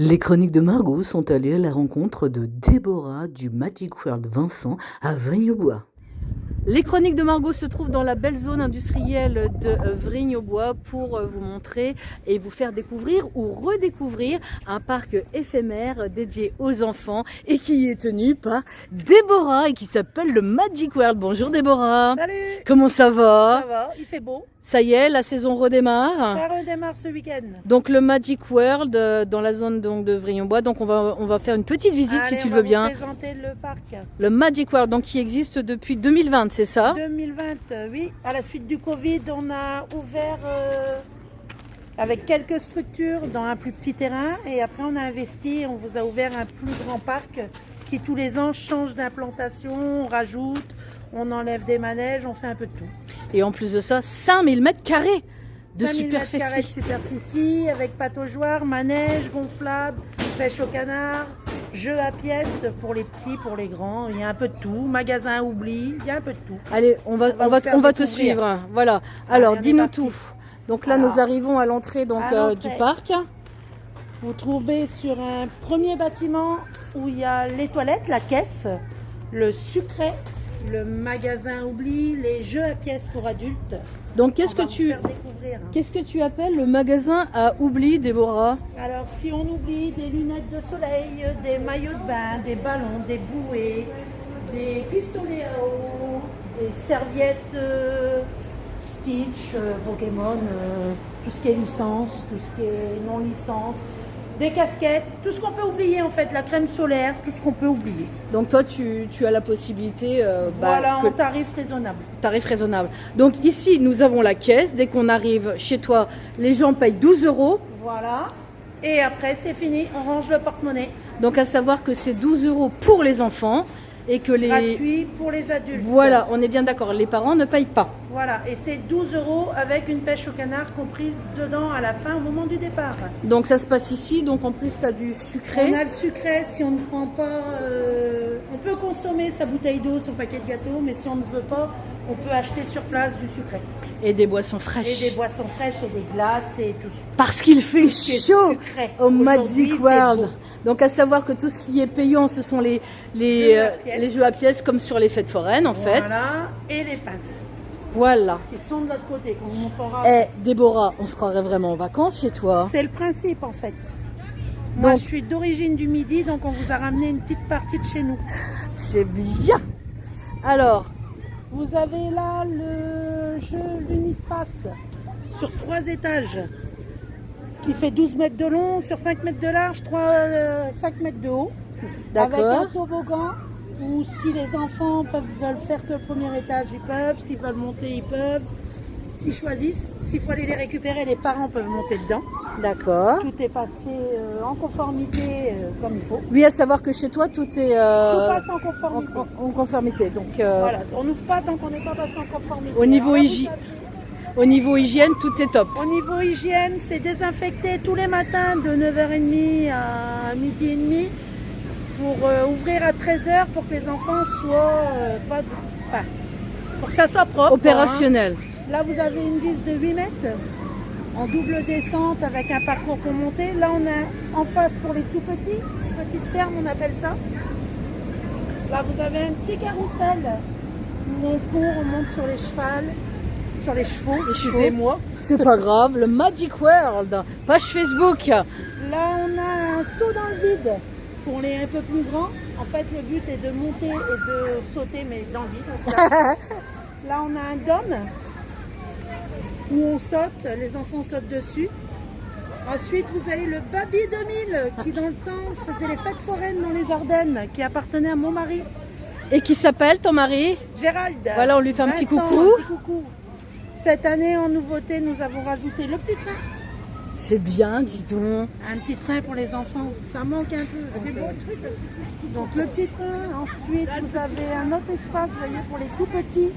Les chroniques de Margot sont allées à la rencontre de Déborah du Magic World Vincent à Vrigne-aux-Bois. Les chroniques de Margot se trouvent dans la belle zone industrielle de Vrigne-aux-Bois pour vous montrer et vous faire découvrir ou redécouvrir un parc éphémère dédié aux enfants et qui est tenu par Déborah et qui s'appelle le Magic World. Bonjour Déborah. Salut. Comment ça va? Ça va, il fait beau. Ça y est, la saison redémarre. Ça redémarre ce week-end. Donc le Magic World dans la zone donc, de Vrigne-aux-Bois. Donc on va faire une petite visite. Allez, si tu on le va veux vous bien. présenter le parc. Le Magic World donc, qui existe depuis 2020, c'est ça? 2020, oui. À la suite du Covid, on a ouvert avec quelques structures dans un plus petit terrain. Et après, on a investi, on vous a ouvert un plus grand parc qui tous les ans change d'implantation. On rajoute, on enlève des manèges, on fait un peu de tout. Et en plus de ça, 5000 mètres carrés de 5000 mètres carrés de superficie. superficie avec pataugeoire, manège, gonflable, pêche au canard, jeux à pièces pour les petits, pour les grands. Il y a un peu de tout. Magasin oubli, il y a un peu de tout. Allez, on va vous faire te découvrir. suivre. Voilà. Alors, on est dis-nous parti. tout. Donc là, Alors, nous arrivons à l'entrée donc à l'entrée. du parc. Vous trouvez sur un premier bâtiment où il y a les toilettes, la caisse, le sucret, le magasin oubli, les jeux à pièces pour adultes. Donc, On va vous faire découvrir. qu'est-ce que tu appelles le magasin à oubli, Déborah? Alors, si on oublie des lunettes de soleil, des maillots de bain, des ballons, des bouées, des pistolets à eau, des serviettes Stitch, Pokémon, tout ce qui est licence, tout ce qui est non-licence, des casquettes, tout ce qu'on peut oublier en fait, la crème solaire, tout ce qu'on peut oublier. Donc toi, tu as la possibilité, Voilà, en tarif raisonnable. tarif raisonnable. Donc ici, nous avons la caisse. Dès qu'on arrive chez toi, les gens payent 12 €. Voilà. Et après, c'est fini, on range le porte-monnaie. Donc à savoir que c'est 12 € pour les enfants et que les... Gratuit pour les adultes. Voilà, on est bien d'accord, les parents ne payent pas. Voilà, et c'est 12 € avec une pêche au canard comprise dedans à la fin au moment du départ. Donc ça se passe ici, donc en plus tu as du sucré. On a le sucré si on ne prend pas. On peut consommer sa bouteille d'eau, son paquet de gâteaux, mais si on ne veut pas, on peut acheter sur place du sucré. Et des boissons fraîches. Et des boissons fraîches et des glaces et tout ça. Parce qu'il fait qui est chaud sucré. au Aujourd'hui, Magic c'est World. beau. Donc à savoir que tout ce qui est payant, ce sont les jeux à pièces comme sur les fêtes foraines en fait. Voilà, et les passes Voilà. qui sont de l'autre côté, qu'on vous montrera. Eh Déborah, on se croirait vraiment en vacances chez toi. C'est le principe en fait. Moi, Donc- je suis d'origine du Midi, donc on vous a ramené une petite partie de chez nous. C'est bien. Alors, Vous avez là le jeu Lunispace sur 3 étages qui fait 12 mètres de long, sur 5 mètres de large, 5 mètres de haut. Avec un d'accord. toboggan où si les enfants veulent faire que le premier étage, ils peuvent. S'ils veulent monter, ils peuvent. S'ils choisissent, s'il faut aller les récupérer, les parents peuvent monter dedans. D'accord. Tout est passé en conformité comme il faut. Oui, à savoir que chez toi, tout est Tout passe en conformité. en conformité. Donc, Voilà, on n'ouvre pas tant qu'on n'est pas passé en conformité. Au niveau Alors là, hygiène. Au niveau hygiène, tout est top. Au niveau hygiène, c'est désinfecté tous les matins de 9h30 à midi et demi pour ouvrir à 13h pour que les enfants soient pour que ça soit propre. Opérationnel. Hein. Là, vous avez une vis de 8 mètres en double descente avec un parcours pour monter. Là, on a en face pour les tout petits, petite ferme, on appelle ça. Là, vous avez un petit carrousel où on court, on monte sur les chevaux, excusez-moi. C'est pas grave. Le Magic World. Page Facebook. Là, on a un saut dans le vide pour les un peu plus grands. En fait, le but est de monter et de sauter, mais dans le vide. on se lâche. Là, on a un dôme où on saute, les enfants sautent dessus. Ensuite, vous avez le Baby 2000 qui, dans le temps, faisait les fêtes foraines dans les Ardennes, qui appartenait à mon mari, Et qui s'appelle ton mari? Gérald. Voilà, on lui fait un petit Vincent, coucou. un petit coucou. Cette année, en nouveauté, nous avons rajouté le petit train. C'est bien, dis donc. Un petit train pour les enfants, ça manque un peu. Donc le petit train, ensuite vous avez un autre espace, vous voyez, pour les tout petits.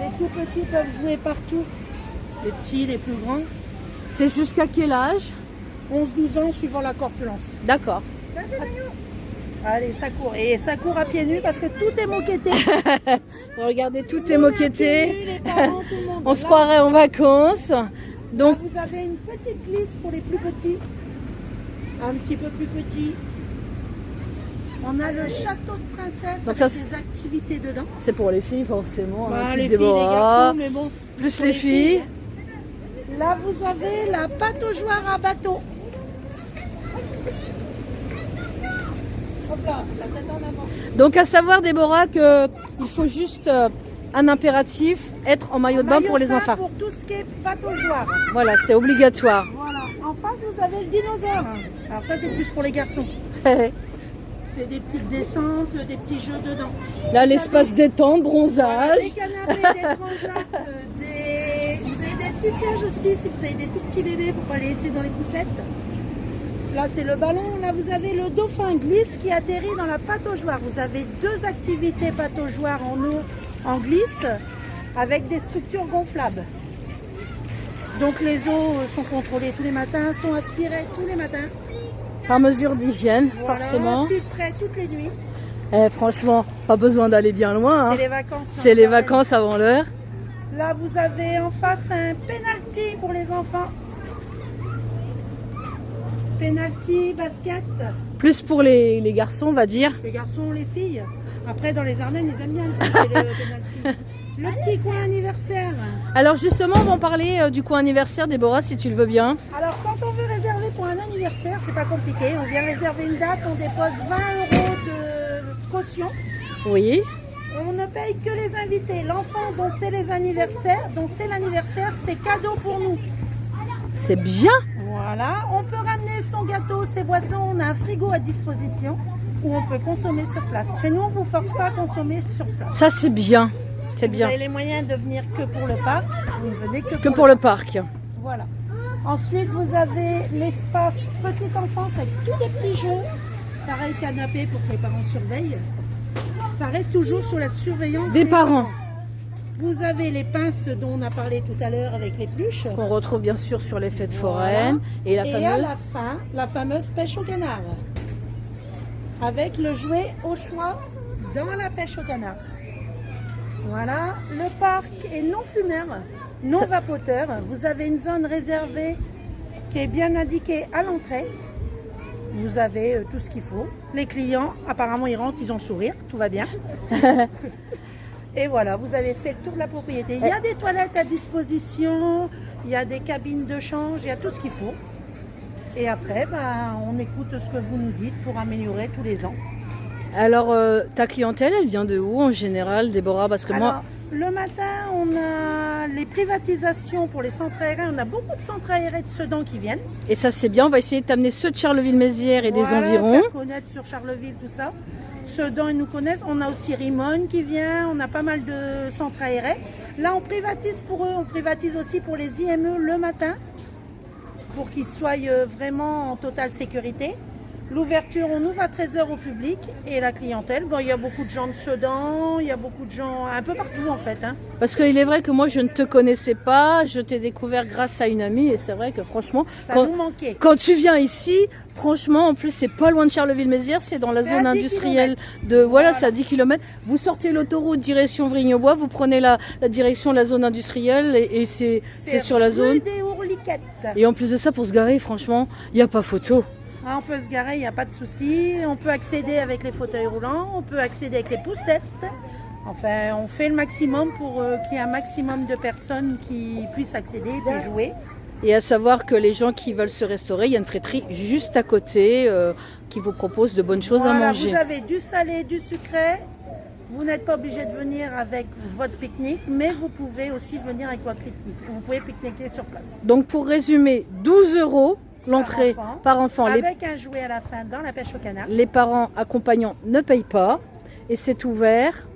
Les tout petits peuvent jouer partout. Les petits, les plus grands. C'est jusqu'à quel âge? 11-12 ans suivant la corpulence. D'accord. Allez, ça court. Et ça court à pieds nus parce que tout est moquetté. Regardez, tout est Tout à pieds moquetté. nus, les parents, tout le monde. On se Là, croirait en vacances. Donc, là, vous avez une petite liste pour les plus petits. Un petit peu plus petit. On a le château de princesse Donc avec ça, des activités dedans. c'est pour les filles forcément. Bah, hein, les petite filles, les Déborah, garçons, mais bon. plus pour les filles. hein. Là, vous avez la pataugeoire à bateau. Hop là, la tête en avant. Donc à savoir Déborah que il faut juste un impératif, être en maillot de bain Maillot pour de les bain enfants. Pour tout ce qui est pataugeoire. Voilà, c'est obligatoire. Voilà. En face, vous avez le dinosaure. Alors ça, c'est plus pour les garçons. C'est des petites descentes, des petits jeux dedans. Là, l'espace détente, Voilà, bronzage. des canapés, des transats, vous avez des petits sièges aussi si vous avez des tout petits bébés pour pas les laisser dans les poussettes. Là, c'est le ballon. Là, vous avez le dauphin glisse qui atterrit dans la pataugeoire. Vous avez 2 activités pataugeoires en eau en glisse avec des structures gonflables. Donc les eaux sont contrôlées tous les matins, sont aspirées tous les matins. Par mesure d'hygiène, Voilà, forcément. filtrées toutes les nuits. Franchement, pas besoin d'aller bien loin. hein. C'est les vacances. C'est les hein, vacances avant l'heure. Là, vous avez en face un penalty pour les enfants. Penalty, basket. Plus pour les garçons, on va dire. Les garçons, les filles. Après, dans les Ardennes, ils aiment bien le penalty. Le petit coin anniversaire. Alors justement, on va en parler du coin anniversaire, Déborah, si tu le veux bien. Alors, quand on veut réserver pour un anniversaire, c'est pas compliqué. On vient réserver une date, on dépose 20 € de caution. Oui. On ne paye que les invités. L'enfant dont c'est l'anniversaire, c'est cadeau pour nous. C'est bien. Voilà, on peut ramener son gâteau, ses boissons, on a un frigo à disposition où on peut consommer sur place. Chez nous, on ne vous force pas à consommer sur place. Ça, c'est bien. C'est Si bien. vous avez les moyens de venir que pour le parc, vous ne venez Que pour le parc. Voilà. Ensuite, vous avez l'espace petite enfance avec tous des petits jeux. Pareil, canapé pour que les parents surveillent. Ça reste toujours sous la surveillance Des parents. Vous avez les pinces dont on a parlé tout à l'heure avec les pluches. Qu'on retrouve bien sûr sur les fêtes Voilà. foraines. Et la Et fameuse. à la fin, la fameuse pêche au canard. Avec le jouet au choix dans la pêche au canard. Voilà, le parc est non fumeur, non vapoteur. Vous avez une zone réservée qui est bien indiquée à l'entrée. Vous avez tout ce qu'il faut. Les clients, apparemment, ils rentrent, ils ont le sourire, tout va bien. Et voilà, vous avez fait le tour de la propriété. Il y a des toilettes à disposition, il y a des cabines de change, il y a tout ce qu'il faut. Et après, on écoute ce que vous nous dites pour améliorer tous les ans. Alors, ta clientèle, elle vient de où en général, Déborah? Parce que Alors, le matin, on a les privatisations pour les centres aérés. On a beaucoup de centres aérés de Sedan qui viennent. et ça c'est bien, on va essayer de t'amener ceux de Charleville-Mézières et des environs. Faire connaître sur Charleville, tout ça. Sedan, ils nous connaissent. On a aussi Rimon qui vient. On a pas mal de centres aérés. Là, on privatise pour eux. On privatise aussi pour les IME le matin pour qu'ils soient vraiment en totale sécurité. L'ouverture, on ouvre à 13h au public et la clientèle, il y a beaucoup de gens de Sedan, il y a beaucoup de gens un peu partout en fait. Hein. Parce qu'il est vrai que moi je ne te connaissais pas, je t'ai découvert grâce à une amie et c'est vrai que franchement, Ça nous manquait. quand tu viens ici, franchement en plus c'est pas loin de Charleville-Mézières, c'est dans la C'est zone à 10 industrielle kilomètres. de, voilà, Voilà. c'est à 10 km. Vous sortez l'autoroute direction Vrigne-au-Bois, vous prenez la direction de la zone industrielle et c'est sur la rue zone. des Ourliquettes. Et en plus de ça, pour se garer, franchement, il n'y a pas photo. On peut se garer, il n'y a pas de souci. On peut accéder avec les fauteuils roulants, on peut accéder avec les poussettes. Enfin, on fait le maximum pour qu'il y ait un maximum de personnes qui puissent accéder et puis jouer. Et à savoir que les gens qui veulent se restaurer, il y a une friterie juste à côté qui vous propose de bonnes choses à Voilà, manger. vous avez du salé, du sucré. Vous n'êtes pas obligé de venir avec votre pique-nique, mais vous pouvez aussi venir avec votre pique-nique. Vous pouvez pique-niquer sur place. Donc pour résumer, 12 € l'entrée par enfant. Avec un jouet à la fin dans la pêche au canard. Les parents accompagnants ne payent pas et c'est ouvert.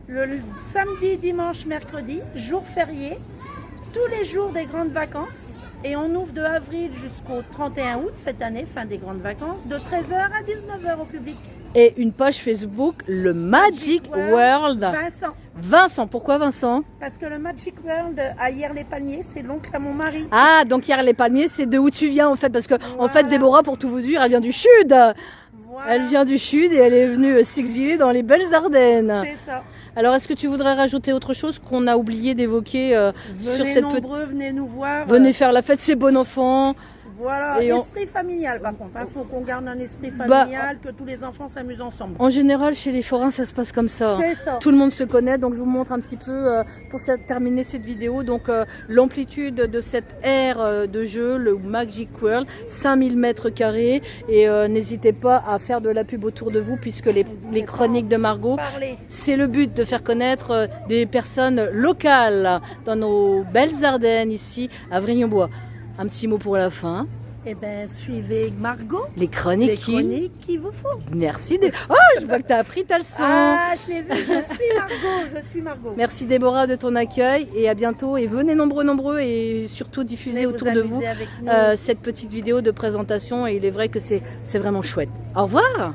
Le samedi, dimanche, mercredi, jour férié, tous les jours des grandes vacances. Et on ouvre de avril jusqu'au 31 août cette année, fin des grandes vacances, de 13h à 19h au public. Et une page Facebook, le Magic World. Vincent. Vincent, pourquoi Vincent? Parce que le Magic World à Hyères-les-Palmiers, c'est l'oncle à mon mari. Ah, donc Hyères-les-Palmiers, c'est de où tu viens en fait. Parce que en fait, Voilà. Déborah, pour tout vous dire, elle vient du sud. Voilà. Elle vient du sud et elle est venue s'exiler dans les belles Ardennes. C'est ça. Alors, est-ce que tu voudrais rajouter autre chose qu'on a oublié d'évoquer sur Venez cette nombreux, venez nous voir. Venez faire la fête, c'est bon enfant. Voilà, Et esprit familial par contre. Il faut qu'on garde un esprit familial, que tous les enfants s'amusent ensemble. En général, chez les forains, ça se passe comme ça. C'est ça. Tout le monde se connaît, donc je vous montre un petit peu pour terminer cette vidéo. Donc l'amplitude de cette aire de jeu, le Magic World, 5000 mètres carrés. Et n'hésitez pas à faire de la pub autour de vous, puisque les chroniques de Margot, c'est le but de faire connaître des personnes locales dans nos belles Ardennes ici à Vrigne-au-Bois. Un petit mot pour la fin. Eh bien, suivez Margot. Les chroniques qu'il vous faut. Merci. Oh, je vois que tu as appris ta leçon. Ah, je l'ai vu. Je suis Margot. Merci Déborah de ton accueil et à bientôt. Et venez nombreux et surtout diffusez autour de vous cette petite vidéo de présentation. Et il est vrai que c'est vraiment chouette. Au revoir.